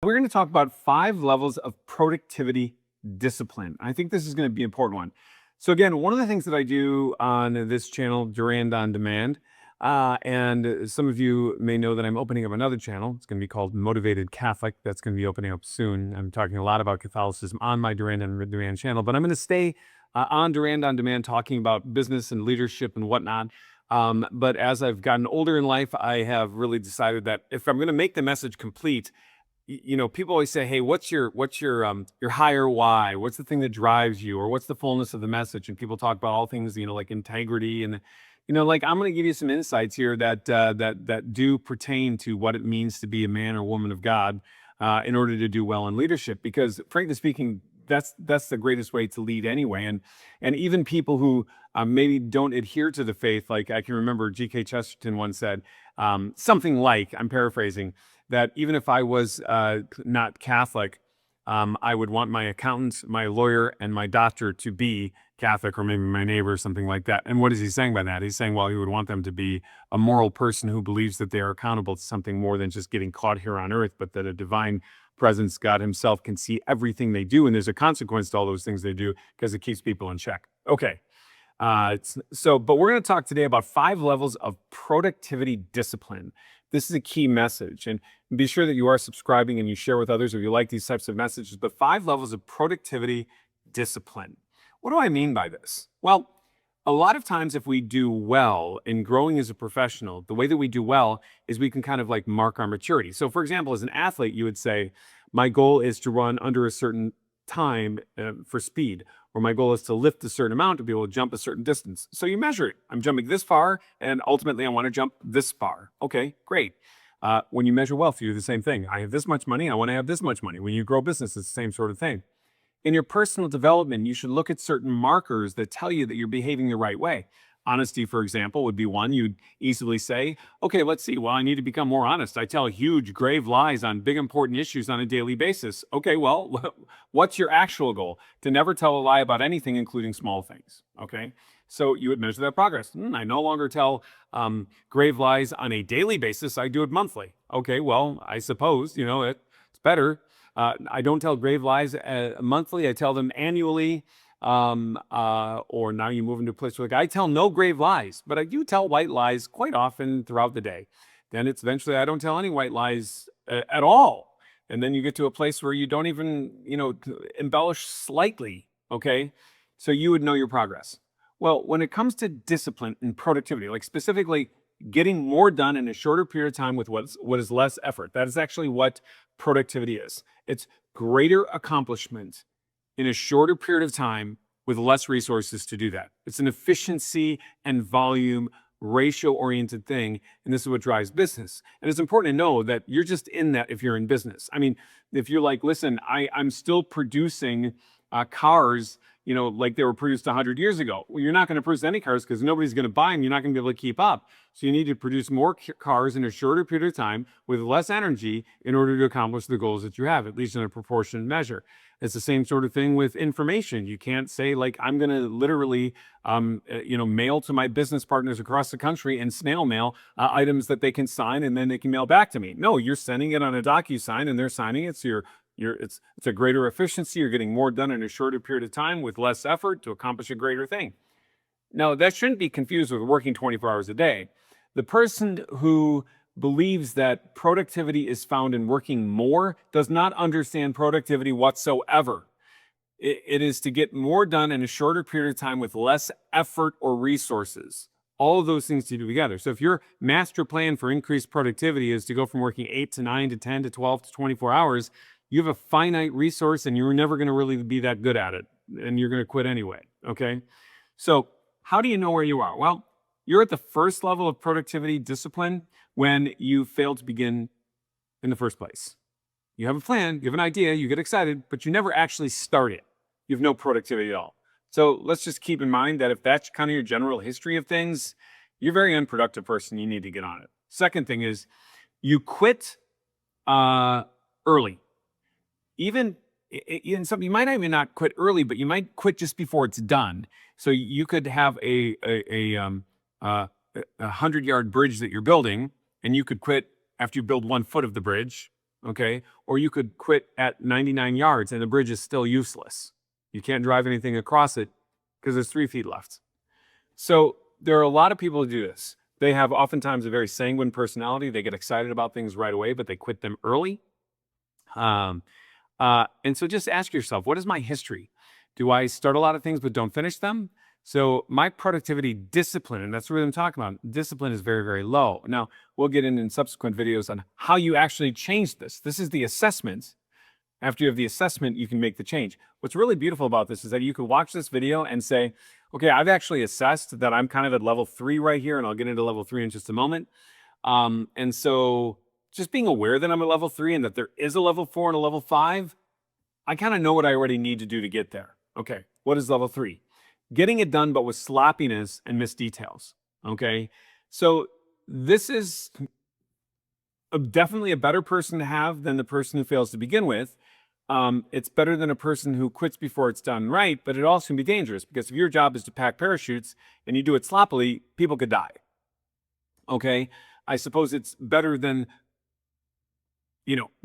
we're going to talk about 5 levels of productivity discipline. I think this is going to be an important one. So again, one of the things that I do on this channel, Durand on Demand, and some of you may know that I'm opening up another channel. It's going to be called Motivated Catholic. That's going to be opening up soon. I'm talking a lot about Catholicism on my Durand on Demand channel, but I'm going to stay on Durand on Demand talking about business and leadership and whatnot. But as I've gotten older in life, I have really decided that if I'm going to make the message complete, people always say, "Hey, what's your higher why? What's the thing that drives you, or what's the fullness of the message?" And people talk about all things, like integrity and, like I'm going to give you some insights here that do pertain to what it means to be a man or woman of God in order to do well in leadership. Because frankly speaking, that's the greatest way to lead anyway. And even people who maybe don't adhere to the faith, like I can remember G.K. Chesterton once said something like, I'm paraphrasing, that even if I was not Catholic, I would want my accountant, my lawyer, and my doctor to be Catholic, or maybe my neighbor, or something like that. And what is he saying by that? He's saying, well, he would want them to be a moral person who believes that they are accountable to something more than just getting caught here on earth, but that a divine presence, God himself, can see everything they do. And there's a consequence to all those things they do because it keeps people in check. Okay. But we're going to talk today about 5 levels of productivity discipline. This is a key message, and be sure that you are subscribing and you share with others if you like these types of messages. But 5 levels of productivity discipline. What do I mean by this? Well, a lot of times if we do well in growing as a professional, the way that we do well is we can kind of like mark our maturity. So for example, as an athlete, you would say, my goal is to run under a certain time for speed, or my goal is to lift a certain amount to be able to jump a certain distance. So you measure it. I'm jumping this far, and ultimately I want to jump this far. Okay, great. When you measure wealth, you do the same thing. I have this much money, I want to have this much money. When you grow business, it's the same sort of thing. In your personal development, you should look at certain markers that tell you that you're behaving the right way. Honesty, for example, would be one. You'd easily say, okay, let's see. Well, I need to become more honest. I tell huge, grave lies on big, important issues on a daily basis. Okay, well, what's your actual goal? To never tell a lie about anything, including small things. Okay, so you would measure that progress. I no longer tell grave lies on a daily basis. I do it monthly. Okay, well, I suppose, it's better. I don't tell grave lies monthly. I tell them annually. Or now you move into a place where I tell no grave lies, but I do tell white lies quite often throughout the day. Then it's eventually I don't tell any white lies at all. And then you get to a place where you don't even, embellish slightly. Okay. So you would know your progress. Well, when it comes to discipline and productivity, like specifically getting more done in a shorter period of time with what is less effort, that is actually what productivity is. It's greater accomplishment in a shorter period of time with less resources to do that. It's an efficiency and volume ratio-oriented thing, and this is what drives business. And it's important to know that you're just in that if you're in business. I mean, if you're like, listen, I'm still producing cars, like they were produced 100 years ago. Well, you're not going to produce any cars because nobody's going to buy them. You're not going to be able to keep up. So you need to produce more cars in a shorter period of time with less energy in order to accomplish the goals that you have, at least in a proportionate measure. It's the same sort of thing with information. You can't say like, I'm going to literally, mail to my business partners across the country and snail mail items that they can sign and then they can mail back to me. No, you're sending it on a DocuSign and they're signing it. So it's a greater efficiency. You're getting more done in a shorter period of time with less effort to accomplish a greater thing. Now, that shouldn't be confused with working 24 hours a day. The person who believes that productivity is found in working more does not understand productivity whatsoever. It is to get more done in a shorter period of time with less effort or resources. All of those things to do together. So if your master plan for increased productivity is to go from working 8 to 9 to 10 to 12 to 24 hours, you have a finite resource and you're never going to really be that good at it. And you're going to quit anyway. Okay. So how do you know where you are? Well, you're at the first level of productivity discipline when you fail to begin in the first place. You have a plan, you have an idea, you get excited, but you never actually start it. You have no productivity at all. So let's just keep in mind that if that's kind of your general history of things, you're a very unproductive person. You need to get on it. Second thing is you quit early. Even in something, you might even not quit early, but you might quit just before it's done. So you could have a 100-yard bridge that you're building, and you could quit after you build 1 foot of the bridge, okay? Or you could quit at 99 yards and the bridge is still useless. You can't drive anything across it because there's 3 feet left. So there are a lot of people who do this. They have oftentimes a very sanguine personality. They get excited about things right away, but they quit them early. Um, and so just ask yourself, what is my history? Do I start a lot of things but don't finish them? So my productivity discipline, and that's what I'm talking about, discipline is very, very low. Now, we'll get in subsequent videos on how you actually change this. This is the assessment. After you have the assessment, you can make the change. What's really beautiful about this is that you can watch this video and say, okay, I've actually assessed that I'm kind of at level 3 right here, and I'll get into level 3 in just a moment. And so just being aware that I'm at level 3 and that there is a level 4 and a level 5, I kind of know what I already need to do to get there. Okay, what is level 3? Getting it done, but with sloppiness and missed details. Okay, so this is definitely a better person to have than the person who fails to begin with. It's better than a person who quits before it's done right, but it also can be dangerous because if your job is to pack parachutes and you do it sloppily, people could die. Okay, I suppose it's better than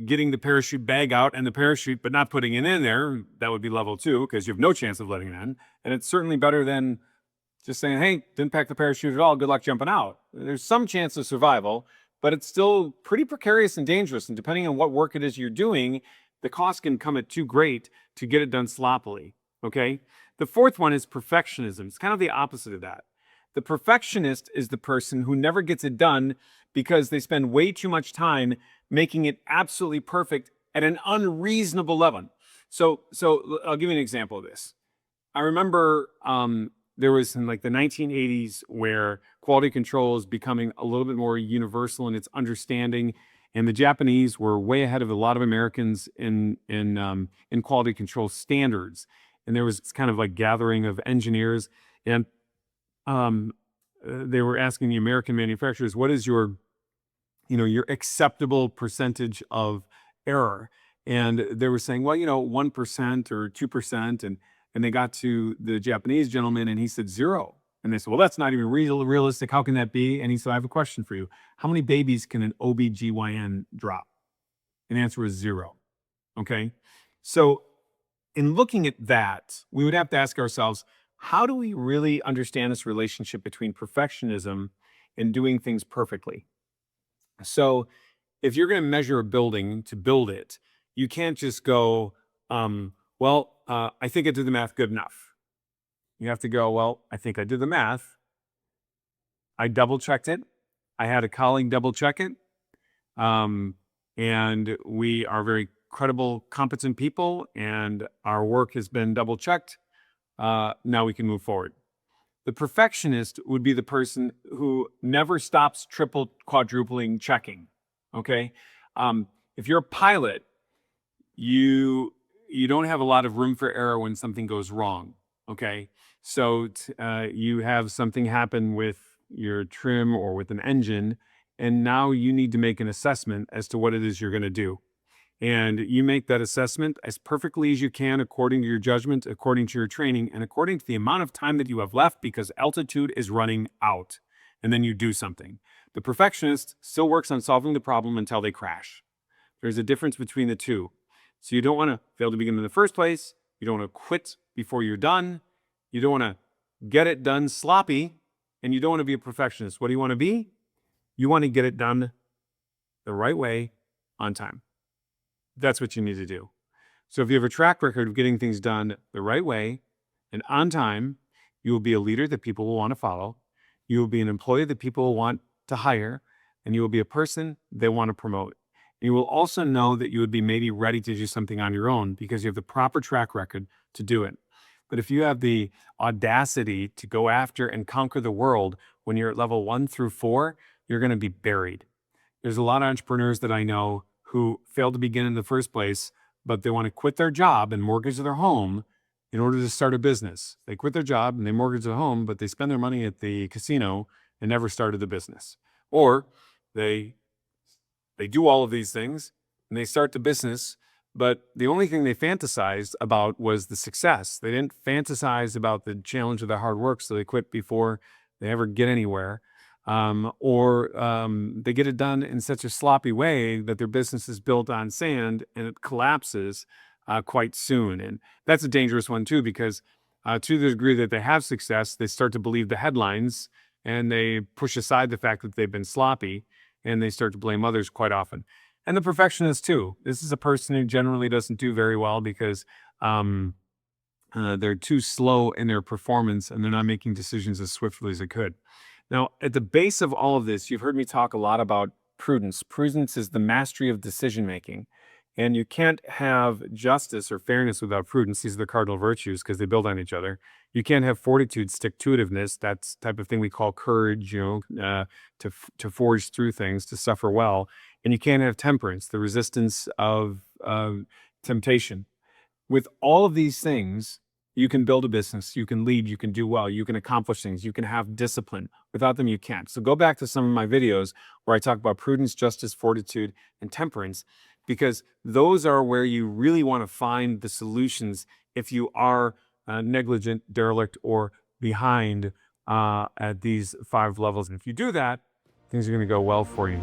getting the parachute bag out and the parachute, but not putting it in there. That would be level 2 because you have no chance of letting it in. And it's certainly better than just saying, hey, didn't pack the parachute at all. Good luck jumping out. There's some chance of survival, but it's still pretty precarious and dangerous. And depending on what work it is you're doing, the cost can come at too great to get it done sloppily. Okay. The fourth one is perfectionism. It's kind of the opposite of that. The perfectionist is the person who never gets it done because they spend way too much time making it absolutely perfect at an unreasonable level. So I'll give you an example of this. I remember there was in like the 1980s where quality control is becoming a little bit more universal in its understanding, and the Japanese were way ahead of a lot of Americans in quality control standards. And there was kind of like gathering of engineers, and they were asking the American manufacturers, what is your acceptable percentage of error? And they were saying, well, 1% or 2%. And they got to the Japanese gentleman and he said 0. And they said, well, that's not even realistic. How can that be? And he said, I have a question for you. How many babies can an OBGYN drop? And the answer was 0. Okay. So in looking at that, we would have to ask ourselves, how do we really understand this relationship between perfectionism and doing things perfectly? So if you're going to measure a building to build it, you can't just go, I think I did the math good enough. You have to go, well, I think I did the math. I double checked it. I had a colleague double check it. And we are very credible, competent people, and our work has been double checked. Now we can move forward. The perfectionist would be the person who never stops triple, quadrupling checking. Okay. If you're a pilot, you don't have a lot of room for error when something goes wrong. Okay. So you have something happen with your trim or with an engine, and now you need to make an assessment as to what it is you're going to do. And you make that assessment as perfectly as you can according to your judgment, according to your training, and according to the amount of time that you have left because altitude is running out. And then you do something. The perfectionist still works on solving the problem until they crash. There's a difference between the two. So you don't want to fail to begin in the first place. You don't want to quit before you're done. You don't want to get it done sloppy. And you don't want to be a perfectionist. What do you want to be? You want to get it done the right way on time. That's what you need to do. So if you have a track record of getting things done the right way and on time, you will be a leader that people will want to follow. You will be an employee that people will want to hire, and you will be a person they want to promote. And you will also know that you would be maybe ready to do something on your own because you have the proper track record to do it. But if you have the audacity to go after and conquer the world when you're at level 1 through 4, you're going to be buried. There's a lot of entrepreneurs that I know who failed to begin in the first place, but they want to quit their job and mortgage their home in order to start a business. They quit their job and they mortgage their home, but they spend their money at the casino and never started the business. Or they do all of these things and they start the business, but the only thing they fantasized about was the success. They didn't fantasize about the challenge of the hard work, so they quit before they ever get anywhere. or they get it done in such a sloppy way that their business is built on sand and it collapses quite soon. And that's a dangerous one too, because to the degree that they have success, they start to believe the headlines and they push aside the fact that they've been sloppy and they start to blame others quite often. And the perfectionist too. This is a person who generally doesn't do very well because um, they're too slow in their performance and they're not making decisions as swiftly as they could. Now, at the base of all of this, you've heard me talk a lot about prudence. Prudence is the mastery of decision making. And you can't have justice or fairness without prudence. These are the cardinal virtues because they build on each other. You can't have fortitude, stick to itiveness. That's the type of thing we call courage, to forge through things, to suffer well. And you can't have temperance, the resistance of temptation. With all of these things, you can build a business, you can lead, you can do well, you can accomplish things, you can have discipline. Without them, you can't. So go back to some of my videos where I talk about prudence, justice, fortitude, and temperance, because those are where you really want to find the solutions if you are negligent, derelict, or behind at these 5 levels. And if you do that, things are going to go well for you.